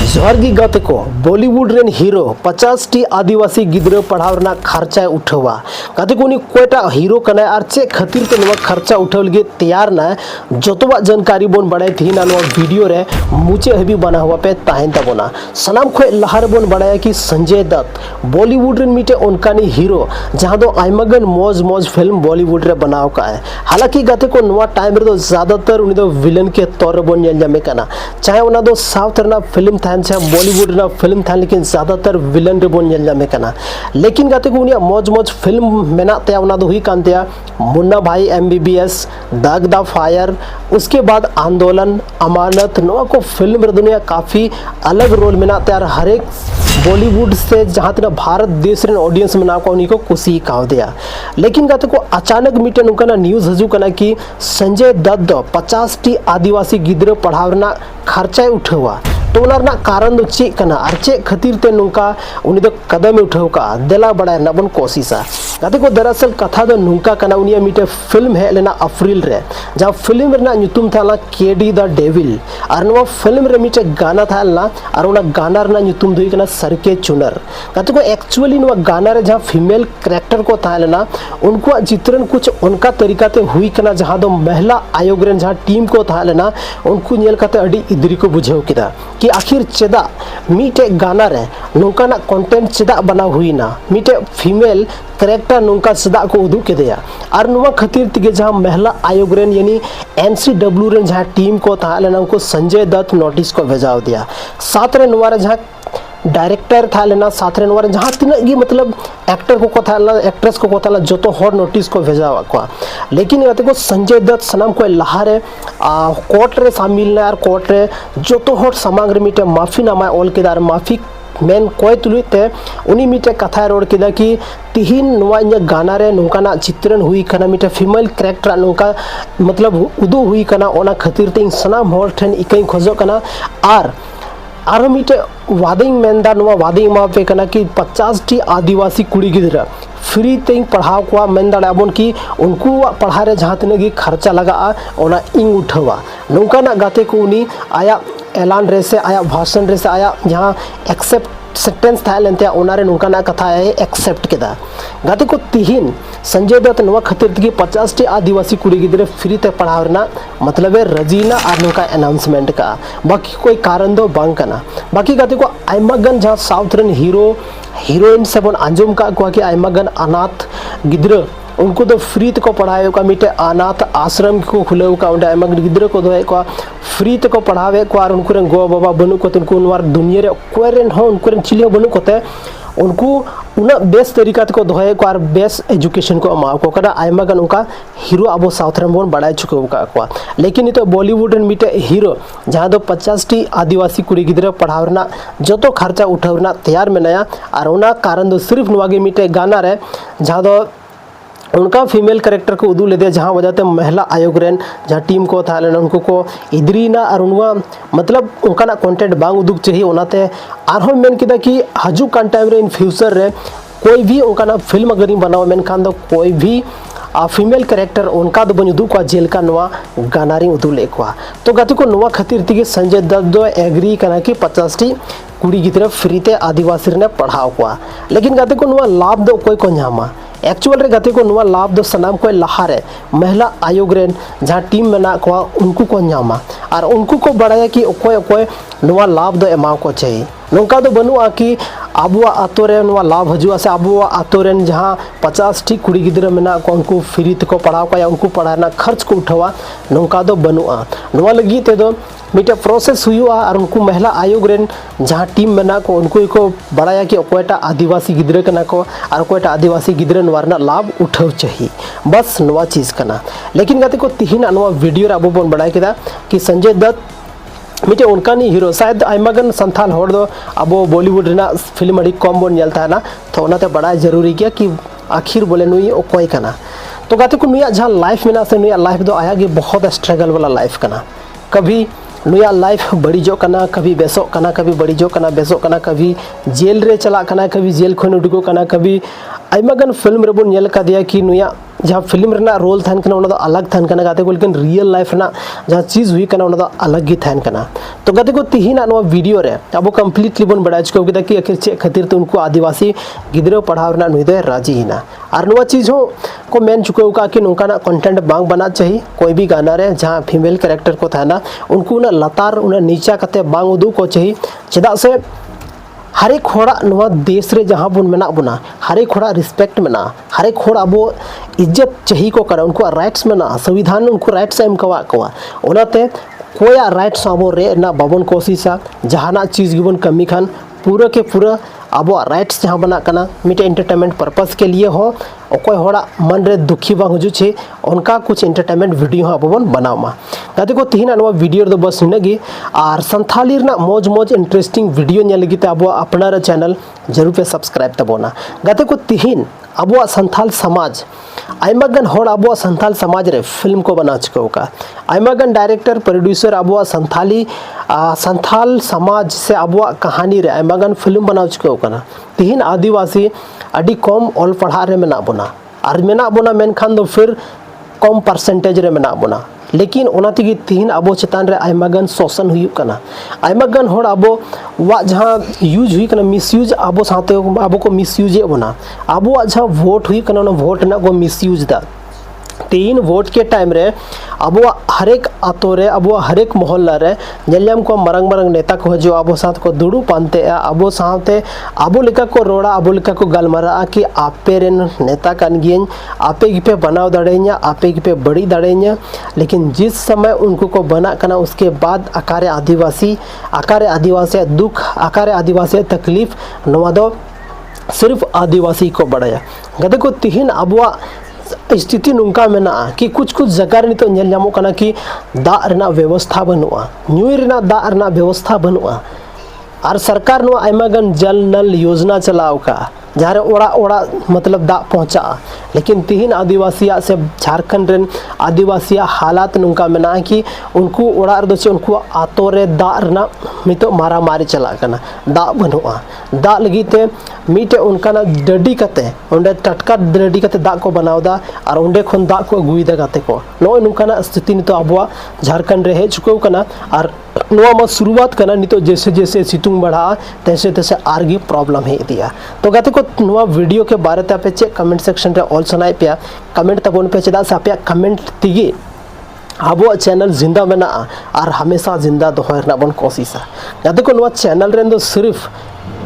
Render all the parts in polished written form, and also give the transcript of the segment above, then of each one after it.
जोहारगी गाते को Bollywood rain hero 50 T आदिवासी गिद्रा पढ़ाव रना खर्चा उठावा गाते को उनी कोयटा हीरो कना और चे खातिर ते नवा खर्चा उठाव लगे तैयार ना जतवा जानकारी बोन बड़ाई थी ना नवा वीडियो रे मुचे हबी बना हुआ पे ताहेन तबोना सलाम खोय लहार बोन बड़ाया कि संजय दत्त बॉलीवुड रेन मिटे उनकानी हीरो जहां दो आइमागन मौज फिल्म बॉलीवुड रे बनाव का है। हालांकि गाते को नवा टाइम रे दो ज्यादातर उनी दो विलन के तौर बोन नेल जामे कना चाहे उना दो साउथ रना फिल्म थान से बॉलीवुड ना फिल्म था लेकिन ज्यादातर विलन रे बोन नेल जामे कना। लेकिन गाते को उनिया मौज फिल्म मेना ते उना दो हुई कान ते मुन्ना भाई एमबीबीएस दाग दा फायर उसके बाद आंदोलन अमानत नवा को फिल्म रे दुनिया काफी अलग रोल मेना ते हर एक बॉलीवुड से जहाँ तना भारत देश रे ऑडियंस में नाको उनको कुसी काव दिया। लेकिन गाते को अचानक मीटे उनका न्यूज़ हजू कना कि संजय दत्त 50 टी आदिवासी गिद्रा पढ़ावना खर्चा उठावा तो उनारना कारण दो चे कना और चे खातिर ते नुका उनी दो कदम उठाव का देला बड़ा नबन कोशिशा गाते को दरअसल कथा दो नुका कना उनिया मीटे फिल्म है लेना अप्रैल रे जहाँ फिल्म रे ना नुतुम थाला केडी द डेविल और नवा फिल्म रे मीटे गाना था ना और उना गाना रे ना नुतुम दुई कना सरके चुनर गाते को एक्चुअली नवा गाना रे जहाँ फीमेल कैरेक्टर को था लेना उनको चित्रण कुछ उनका तरीका ते हुई कना जहाँ दो महिला आयोग रे जहाँ टीम को था लेना उनको नेल कते अडी इदरी को बुझाव किदा कि आखिर चेदा मीटे गाना रे नोंकाना कंटेंट चेदा बना हुई ना मीटे फीमेल कैरेक्टर नोंका चेदा को उदू के दिया और नुआ खातिर तिगे जहाँ महिला आयोग रेन यानी एनसीडब्ल्यू रेन जहाँ टीम को था लेना उनको संजय दत्त नोटिस को भेजाव दिया। साथ रे नुआ जहाँ डायरेक्टर था लेना साथ रे नुआ जहाँ तीन गी मतलब एक्टर को कथा एक्ट्रेस को कथा जो तो हर नोटिस को भेजा को। लेकिन ये को संजय दत्त सनम को लहारे कोर्ट रे शामिल ना और कोर्ट रे जो तो हर समांग रे मिटे माफी नामा ऑल केदार माफी मेन कोई तुलते उनी मिटे कथा रोड किदा कि तिहिन नुआ इन गाना रे नोंकाना चित्रण हुई कना मिटे फीमेल कैरेक्टर नोंका मतलब उदू हुई कना ओना खातिर ते सनाम हर ठन इकई खोजो कना और मिटे वादे मेनदा नुआ वादे मा पे कना कि 50 टी आदिवासी कुड़ी गिद्रा फ्री ते पढ़ाव को मेन दाबन कि उनको पढ़ा रे जहाँ तीन गी खर्चा लगा ओना इंग उठावा नोंकाना गाते को उनी आया ऐलान रे से आया भाषण रे से आया जहाँ एक्सेप्टेंस था लेनते ओनारे नोंकाना कथा है एक्सेप्ट केदा गाते को तिहिन संजय दत्त नवा खातिर की 50 टी आदिवासी कुड़ी गिद्रा फ्री ते पढ़ावना मतलब है रजीना और नोका अनाउंसमेंट का बाकी कोई कारण दो बांग कना बाकी गाते को आइमागन जहाँ साउथ रन हीरो हीरोइन से बन अंजुम का कि आइमागन अनाथ गिद्रा उनको तो फ्री को पढ़ाए का मिटे अनाथ आश्रम को खुले का उनके आइमागन गिद्रा को दो को फ्री को पढ़ावे को और उनको गो बाबा बनू को उनको दुनिया रे कोरेन हो उनको चिले बनू कोते उनको उना बेस्ट तरीका को दोहे को और बेस्ट एजुकेशन को अमा को कदा आइमागन उनका हीरो अब साउथ रन बोन बड़ा चुके का। लेकिन ये तो बॉलीवुड रन मिटे हीरो जहाँ दो 50 टी आदिवासी कुड़ी गिद्रा पढ़ावना जो तो खर्चा उठावना तैयार में नया और उना कारण दो सिर्फ नुआगे मिटे गाना रे जहाँ दो उनका फीमेल कैरेक्टर को उदू ले दिया जहाँ वजह ते महिला आयोग रेन जहाँ टीम को था लेना उनको को इधरी ना और उनवा मतलब उनका ना कंटेंट बांग उदुक चाहिए उनाते आरहों मेन किदा कि हजू कान टाइम रे इन फ्यूचर रे कोई भी उनका ना फिल्म अगर बनाओ मेन खान दो कोई भी फीमेल कैरेक्टर उनका दो बन उदू को जेल का नुआ गानारी उदू ले को तो गाती को नुआ खातिर थी संजय दत्त दो एग्री करना कि 50 टी कुड़ी की तरफ फ्री ते आदिवासी ने पढ़ाओ को। लेकिन गाती को नुआ लाभ दो कोई को नामा एक्चुअल रे गाते को नुआ लाभ दो सनाम को लहारे महिला आयोग रेन जहाँ टीम में को उनको को नामा और उनको को बढ़ाया कि ओकोय ओकोय नुआ लाभ दो एमा को चाहिए नौका दो बनुआ कि आबुआ आतो रे नुआ लाभ हजुआ से आबुआ आतो रेन जहाँ 50 टी कुड़ी गिद्रा में को उनको फ्री को पढ़ाओ का या उनको पढ़ाना खर्च को उठावा नौका दो बनुआ नुआ लगी ते दो मिटे प्रोसेस हुआ और उनको महिला आयोग रेन जहाँ टीम में को उनको को बढ़ाया कि कोयटा आदिवासी गिद्रा कना को और कोयटा आदिवासी गिद्रा नवारना लाभ उठाव चाहिए बस नवा चीज़ कना। लेकिन गाते को तिहिन नवा वीडियो रे अब बोन बढ़ाई केदा कि संजय दत्त मिटे उनका नहीं हीरो शायद आइमागन संथाल हर दो अब बॉलीवुड रेना फिल्म अड़ी कम बोन नेलता है ना तो उनाते बड़ा जरूरी गया कि आखिर बोले नुई ओकोय कना। तो गाते को नुया जहाँ लाइफ में ना से नुया लाइफ दो आया कि बहुत स्ट्रगल वाला लाइफ कना कभी नुया लाइफ बड़ीजो कना कभी बेसो कना कभी बड़ीजो कना बेसो कना कभी जेल रे चला कना कभी जेल खन उडुगो कना कभी आइमागन फिल्म रे बोन नेल का दिया कि नुया जहाँ फिल्म रेना रोल थान कना उना अलग थान कना गाते को, लेकिन रियल लाइफ ना जहाँ चीज़ हुई कना उना अलग ही थान कना। तो गाते को तिहिना नवा वीडियो रे अब कंप्लीटली बन बड़ा चुका कि कि आखिर चे खातिर तो उनको आदिवासी गिद्रा पढ़ाव ना नुई दे राजी हिना और नवा चीज़ हो को मेन चुका कि नौका कंटेंट बांग बना चाहिए कोई भी गाना रे जहाँ फीमेल कैरेक्टर को थाना उनको ना लतार उन्हें नीचा कते बांग उदू को चाहिए चेदा से हर एक होड़ा नवा देश रे जहाँ बन मेना बुना हर एक होड़ा रिस्पेक्ट मेना हर एक होड़ा अब इज्जत चाहिए को करा उनको राइट्स मेना संविधान उनको राइट्स एम कवा कवा ओनाते कोया राइट्स अब रे ना बाबन कोशिशा जहाना चीज़ गिबन कमी खान पूरा के पूरा अब राइट्स जहाँ बना कना मिटे एंटरटेनमेंट पर्पस के लिए हो अकोय होड़ा मन रे दुखी बांग हजू छे उनका कुछ एंटरटेनमेंट वीडियो अब बन बनावा गाते को तिहिना नवा वीडियो दो बस निनगी और संथाली ना मौज मौज इंटरेस्टिंग वीडियो नेल लगी अब अपना चैनल जरूर पे सब्सक्राइब तबोना गाते को तिहिन अब संथाल समाज आयमागन होड़ अब संथाल समाज रे फिल्म को बना चुका का आयमागन डायरेक्टर प्रोड्यूसर अब संथाली संथाल समाज से अब कहानी रे आयमागन फिल्म बना चुका का तिहिन आदिवासी अडी कम ऑल पढ़ा रे मेना बोना और मेना बोना मेनखान दो फिर कम परसेंटेज रे मेना बोना लेकिन ओना तेगी तिहिन अब चेतान रे आयमागन शोषण हुई कना आयमागन होड़ अब वा जहाँ यूज हुई कना मिसयूज अब साथे अब को मिसयूज बोना अब जहाँ वोट हुई कना वोट ना को मिसयूज दा तीन वोट के टाइम रे अब हर एक आतो रे अब हर एक मोहल्ला रे नेलम को मरंग मरंग नेता को जो अब साथ को दुड़ू पानते अब साथे अब लेका को रोड़ा अब लेका को गलमरा कि आपे रेन नेता कान गियन आपे गिपे बनाव दाड़ेኛ आपे गिपे बड़ी दाड़ेኛ लेकिन जिस समय उनको को बना कना उसके बाद आकारे आदिवासी दुख आकारे आदिवासी तकलीफ नवा दो सिर्फ आदिवासी को बढ़ाया गदे को तिहिन अब स्थिति नुका मेना कि कुछ जगह नितो नेल नामो कना कि दाग रेना व्यवस्था बनुआ न्यूई रेना दाग रेना व्यवस्था बनुआ और सरकार नो आयमागन जल नल योजना चलाव का जहाँ ओड़ा ओड़ा मतलब दाग पहुँचा लेकिन तिहिन आदिवासी से झारखंड रेन आदिवासी हालात नुका मेना कि उनको ओड़ा रे उनको आतो रे दाग रेना मितो मारा मारी चला कना दाग बनुआ दाग लगी मीटे उनका डडी कते उंडे टटका डडी कते दाग को बनावदा और उंडे खन दाग को अगुईदा गाते को नो नुका स्थिति नितो अब झारखंड रे हेज चुका कना और नवा मा शुरुआत कना नितो जैसे जैसे सितुंग बढ़ा तैसे तैसे आरगी प्रॉब्लम है दिया तो गाते को नवा वीडियो के बारे ते आपे चेक कमेंट सेक्शन रे ऑल सुनाई पे कमेंट तबोन पे चेदा से आपे कमेंट तिगी अब चैनल जिंदा मेना और हमेशा जिंदा दोहर ना बन कोशिशा गाते को नवा चैनल रेन दो सिर्फ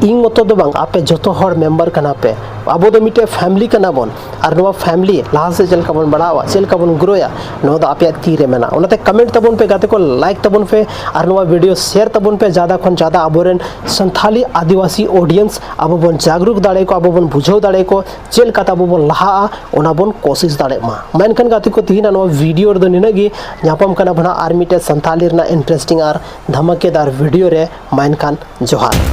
इन मतो दो बांग आपे जतो हर मेंबर कना पे अब दो मिटे फैमिली कना बन और नवा फैमिली लाहा से चल का बन बढ़ावा चल का बन ग्रोया नो दा आपे तीरे मेना ओनाते कमेंट तबन पे गाते को लाइक तबन पे और नवा वीडियो शेयर तबन पे ज्यादा खन ज्यादा अबोरेन संथाली आदिवासी ऑडियंस अब बन जागरूक दाड़े को अब बन बुझाव दाड़े को चल का तब बन लाहा ओना बन कोशिश दाड़े मा मेनखान गाते को तिहिना नवा वीडियो दो निनगी ᱧᱟᱯᱟᱢ ᱠᱟᱱᱟ ᱵᱚᱱᱟ ᱟᱨ ᱢᱤᱴᱮ ᱥᱟᱱᱛᱟᱞᱤ ᱨᱮᱱᱟᱜ इंटरेस्टिंग और धमाकेदार वीडियो रे मेनखान जोहार।